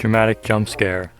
Dramatic jump scare.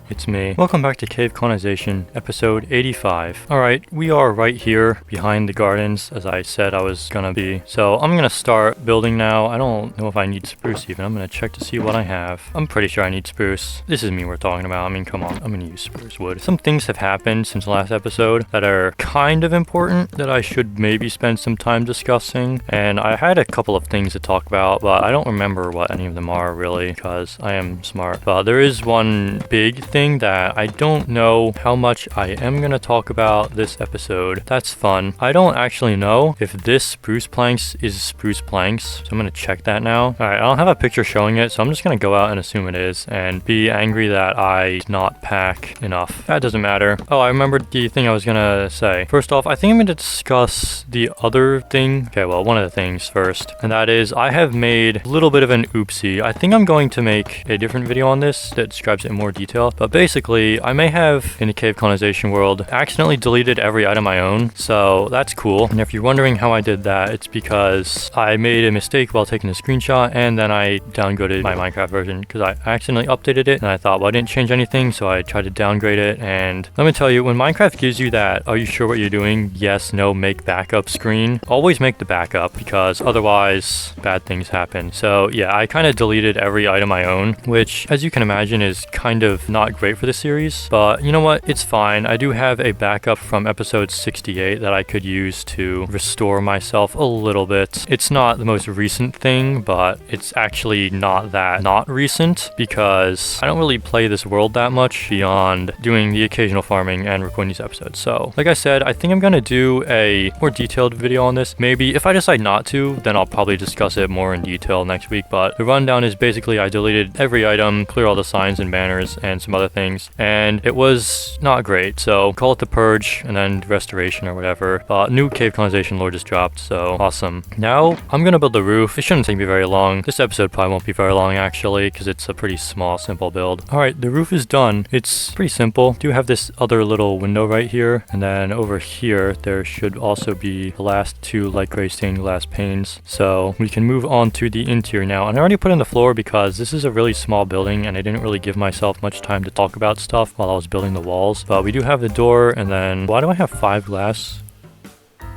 It's me. Welcome back to Cave Colonization, episode 85. Alright, we are right here behind the gardens, as I said I was gonna be. So I'm gonna start building now. I don't know if I need spruce even. I'm gonna check to see what I have. I'm pretty sure I need spruce. This is me we're talking about. I mean, come on. I'm gonna use spruce wood. Some things have happened since the last episode that are kind of important that I should maybe spend some time discussing. And I had a couple of things to talk about, but I don't remember what any of them are really, because I am smart. But there is one big thing that I don't know how much I am going to talk about this episode. That's fun. I don't actually know if this spruce planks is spruce planks, so I'm going to check that now. Alright, I don't have a picture showing it, so I'm just going to go out and assume it is and be angry that I did not pack enough. That doesn't matter. Oh, I remembered the thing I was going to say. First off, I think I'm going to discuss the other thing. Okay, well, one of the things first, and that is I have made a little bit of an oopsie. I think I'm going to make a different video on this that describes it in more detail, but basically, I may have, in the cave colonization world, accidentally deleted every item I own, so that's cool. And if you're wondering how I did that, it's because I made a mistake while taking a screenshot, and then I downgraded my Minecraft version, because I accidentally updated it, and I thought, well, I didn't change anything, so I tried to downgrade it, and let me tell you, when Minecraft gives you that, are you sure what you're doing? Yes, no, make backup screen. Always make the backup, because otherwise, bad things happen. So yeah, I kind of deleted every item I own, which, as you can imagine, is kind of not great for the series, but you know what, it's fine. I do have a backup from episode 68 that I could use to restore myself a little bit. It's not the most recent thing, but it's actually not recent, because I don't really play this world that much beyond doing the occasional farming and recording these episodes. So like I said, I think I'm gonna do a more detailed video on this. Maybe if I decide not to, then I'll probably discuss it more in detail next week, but the rundown is basically I deleted every item, clear all the signs and banners and some other things, and it was not great. So call it the purge and then restoration or whatever. New cave colonization lore just dropped, so awesome. Now I'm gonna build the roof. It shouldn't take me very long. This episode probably won't be very long actually, because it's a pretty small, simple build. Alright, the roof is done. It's pretty simple. Do have this other little window right here, and then over here there should also be the last two light gray stained glass panes. So we can move on to the interior now. And I already put in the floor because this is a really small building and I didn't really give myself much time to talk about stuff while I was building the walls. But we do have the door, and then why do I have 5 glass?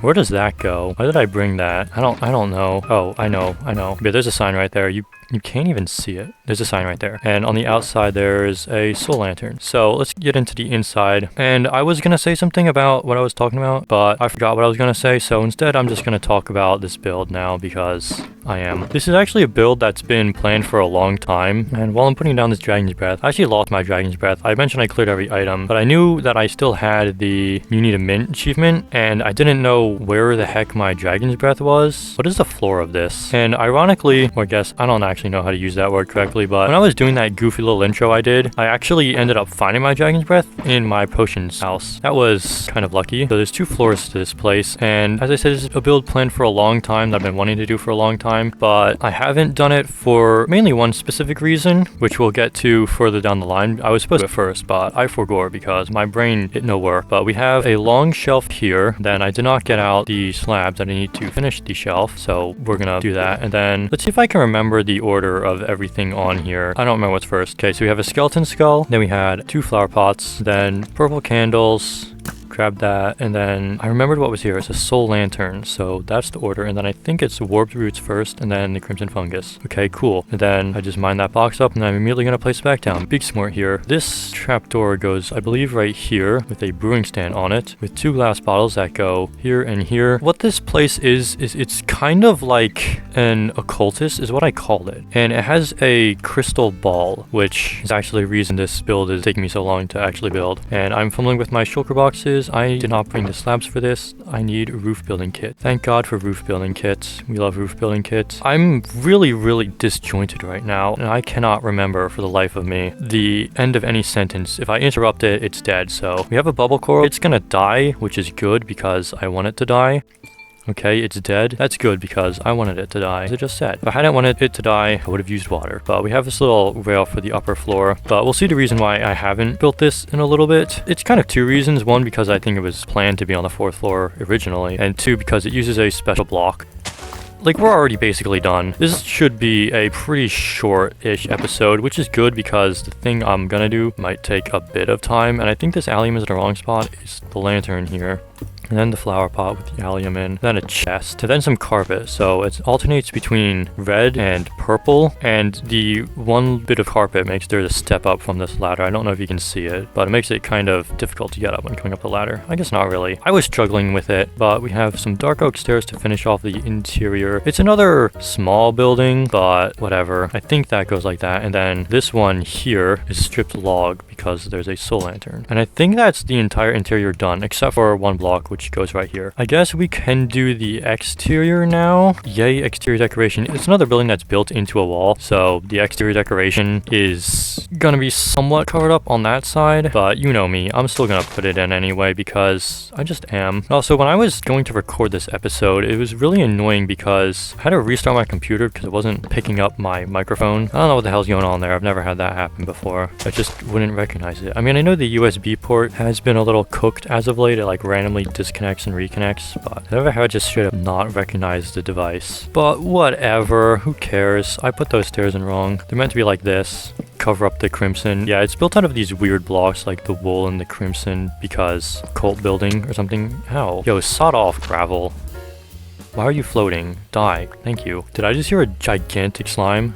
Where does that go? Why did I bring that? I don't know. Oh, I know. But there's a sign right there. You can't even see it. There's a sign right there. And on the outside, there's a soul lantern. So let's get into the inside. And I was going to say something about what I was talking about, but I forgot what I was going to say. So instead, I'm just going to talk about this build now because I am. This is actually a build that's been planned for a long time. And while I'm putting down this dragon's breath, I actually lost my dragon's breath. I mentioned I cleared every item, but I knew that I still had the you need a mint achievement, and I didn't know where the heck my dragon's breath was. What is the floor of this? And ironically, or I guess I don't actually know how to use that word correctly, but when I was doing that goofy little intro I did, I actually ended up finding my dragon's breath in my potions house. That was kind of lucky. So there's 2 floors to this place, and as I said, it's a build planned for a long time that I've been wanting to do for a long time, but I haven't done it for mainly one specific reason, which we'll get to further down the line. I was supposed to do it first, but I forgot because my brain did no work. But we have a long shelf here. Then I did not get out the slabs that I need to finish the shelf, so we're gonna do that. And then let's see if I can remember the order of everything on here. I don't remember what's first. Okay, so we have a skeleton skull, then we had 2 flower pots, then purple candles, grab that, and then I remembered what was here. It's a soul lantern, so that's the order. And then I think it's warped roots first, and then the crimson fungus. Okay, cool. And then I just mine that box up, and I'm immediately gonna place it back down. Big smart here. This trapdoor goes, I believe, right here with a brewing stand on it, with 2 glass bottles that go here and here. What this place is it's kind of like an occultist is what I called it, and it has a crystal ball, which is actually the reason this build is taking me so long to actually build. And I'm fumbling with my shulker boxes. I did not bring the slabs for this. I need a roof building kit. Thank God for roof building kits. We love roof building kits. I'm really disjointed right now, and I cannot remember for the life of me the end of any sentence. If I interrupt it, it's dead. So we have a bubble coral. It's gonna die, which is good because I want it to die. Okay, it's dead. That's good because I wanted it to die, as I just said. If I hadn't wanted it to die, I would have used water. But we have this little rail for the upper floor. But we'll see the reason why I haven't built this in a little bit. It's kind of 2 reasons. 1, because I think it was planned to be on the 4th floor originally. And 2, because it uses a special block. like, we're already basically done. This should be a pretty short-ish episode, which is good because the thing I'm gonna do might take a bit of time. And I think this allium is in the wrong spot. It's the lantern here. And then the flower pot with the allium in, then a chest, and then some carpet. So it alternates between red and purple, and the one bit of carpet makes there a step up from this ladder. I don't know if you can see it, but it makes it kind of difficult to get up when coming up the ladder. I guess not really. I was struggling with it, but we have some dark oak stairs to finish off the interior. It's another small building, but whatever. I think that goes like that, and then this one here is stripped log because there's a soul lantern. And I think that's the entire interior done, except for one block, which goes right here. I guess we can do the exterior now. Yay, exterior decoration. It's another building that's built into a wall, so the exterior decoration is gonna be somewhat covered up on that side, but you know me, I'm still gonna put it in anyway because I just am. Also, when I was going to record this episode, it was really annoying because I had to restart my computer because it wasn't picking up my microphone. I don't know what the hell's going on there. I've never had that happen before. I just wouldn't recognize it. I mean, I know the USB port has been a little cooked as of late. It like randomly disconnects and reconnects, but I've never had just straight up not recognize the device. But whatever, who cares? I put those stairs in wrong. They're meant to be like this. Cover up the crimson. Yeah, it's built out of these weird blocks like the wool and the crimson because cult building or something. How? Yo, sawed off gravel. Why are you floating? Die. Thank you. Did I just hear a gigantic slime?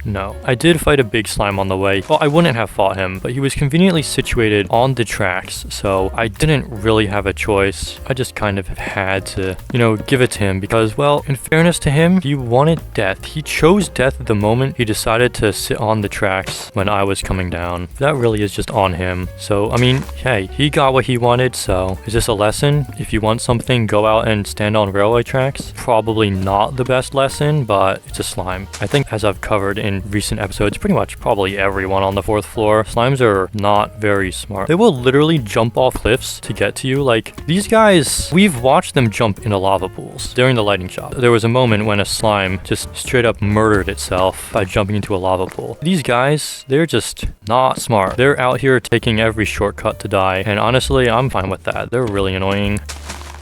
No. I did fight a big slime on the way. Well, I wouldn't have fought him, but he was conveniently situated on the tracks, so I didn't really have a choice. I just kind of had to, you know, give it to him because, well, in fairness to him, he wanted death. He chose death at the moment he decided to sit on the tracks when I was coming down. That really is just on him. So, I mean, hey, he got what he wanted, so is this a lesson? If you want something, go out and stand on railway tracks. Probably not the best lesson, but it's a slime. I think as I've covered in recent episodes, pretty much probably everyone on the 4th floor, slimes are not very smart. They will literally jump off cliffs to get to you. Like, these guys, we've watched them jump into lava pools during the lighting shop. There was a moment when a slime just straight up murdered itself by jumping into a lava pool. These guys, they're just not smart. They're out here taking every shortcut to die, and honestly, I'm fine with that. They're really annoying.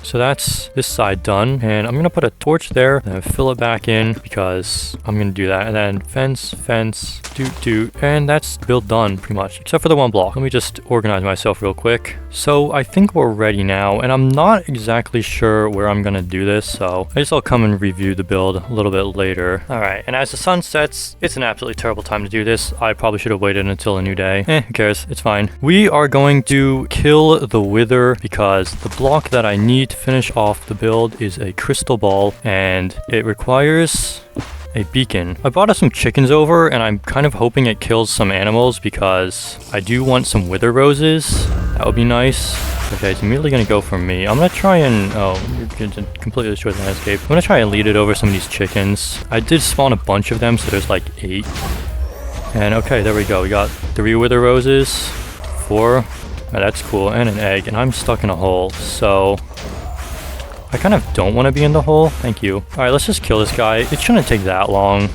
So that's this side done, and I'm gonna put a torch there and fill it back in because I'm gonna do that, and then fence, and that's build done pretty much, except for the one block. Let me just organize myself real quick. So I think we're ready now, and I'm not exactly sure where I'm gonna do this, so I guess I'll come and review the build a little bit later. All right, and as the sun sets, it's an absolutely terrible time to do this. I probably should have waited until a new day. Who cares? It's fine. We are going to kill the wither because the block that I need to finish off the build is a crystal ball, and it requires a beacon. I brought us some chickens over, and I'm kind of hoping it kills some animals because I do want some wither roses. That would be nice. Okay, it's immediately gonna go for me. I'm gonna try and... oh, you're gonna completely destroy the landscape. I'm gonna try and lead it over some of these chickens. I did spawn a bunch of them, so there's like 8. And okay, there we go. We got 3 wither roses, 4. Oh, that's cool, and an egg, and I'm stuck in a hole, so I kind of don't want to be in the hole. Thank you. Alright, let's just kill this guy. It shouldn't take that long.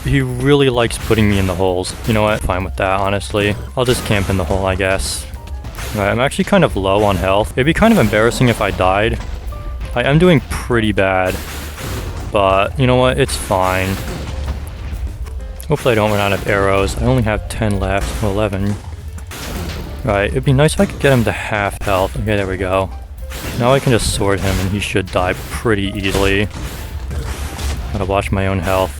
He really likes putting me in the holes. You know what? Fine with that, honestly. I'll just camp in the hole, I guess. Alright, I'm actually kind of low on health. It'd be kind of embarrassing if I died. I am doing pretty bad, but you know what? It's fine. Hopefully I don't run out of arrows. I only have 10 left, 11. Right, it'd be nice if I could get him to half health. Okay, there we go. Now I can just sword him and he should die pretty easily. Gotta watch my own health.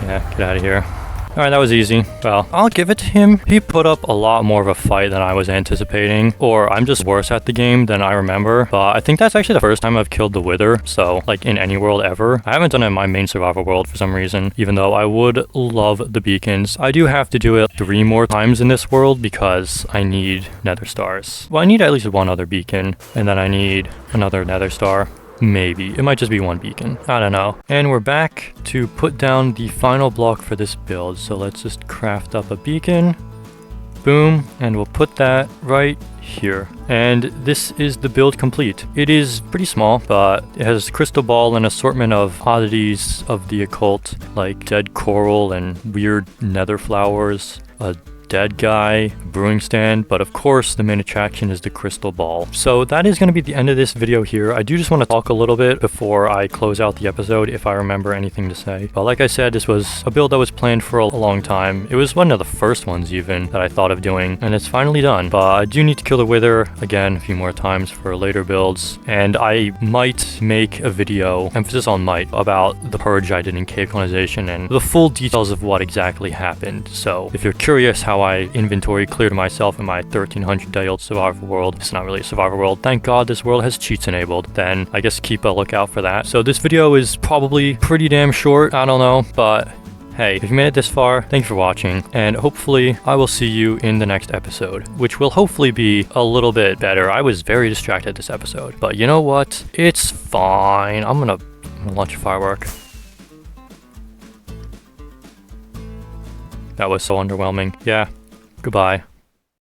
Yeah, get out of here. Alright, that was easy. Well, I'll give it to him. He put up a lot more of a fight than I was anticipating. Or I'm just worse at the game than I remember. But I think that's actually the first time I've killed the wither. So, like, in any world ever. I haven't done it in my main survival world for some reason. Even though I would love the beacons. I do have to do it 3 more times in this world because I need nether stars. Well, I need at least 1 other beacon. And then I need another nether star. Maybe. It might just be 1 beacon. I don't know. And we're back to put down the final block for this build. So let's just craft up a beacon. Boom. And we'll put that right here. And this is the build complete. It is pretty small, but it has crystal ball and assortment of oddities of the occult, like dead coral and weird nether flowers, a dead guy, a brewing stand, but of course the main attraction is the crystal ball. So that is going to be the end of this video here. I do just want to talk a little bit before I close out the episode if I remember anything to say. But like I said, this was a build that was planned for a long time. It was one of the first ones even that I thought of doing, and it's finally done. But I do need to kill the wither again a few more times for later builds, and I might make a video, emphasis on might, about the purge I did in Cave Colonization and the full details of what exactly happened. So if you're curious how I inventory cleared myself in my 1300 day old survival world, it's not really a survival world, thank god this world has cheats enabled, then I guess keep a lookout for that. So this video is probably pretty damn short, I don't know, but hey, if you made it this far, thank you for watching, and hopefully I will see you in the next episode, which will hopefully be a little bit better. I was very distracted this episode, but you know what? It's fine. I'm gonna launch a firework. That was so underwhelming. Yeah, goodbye.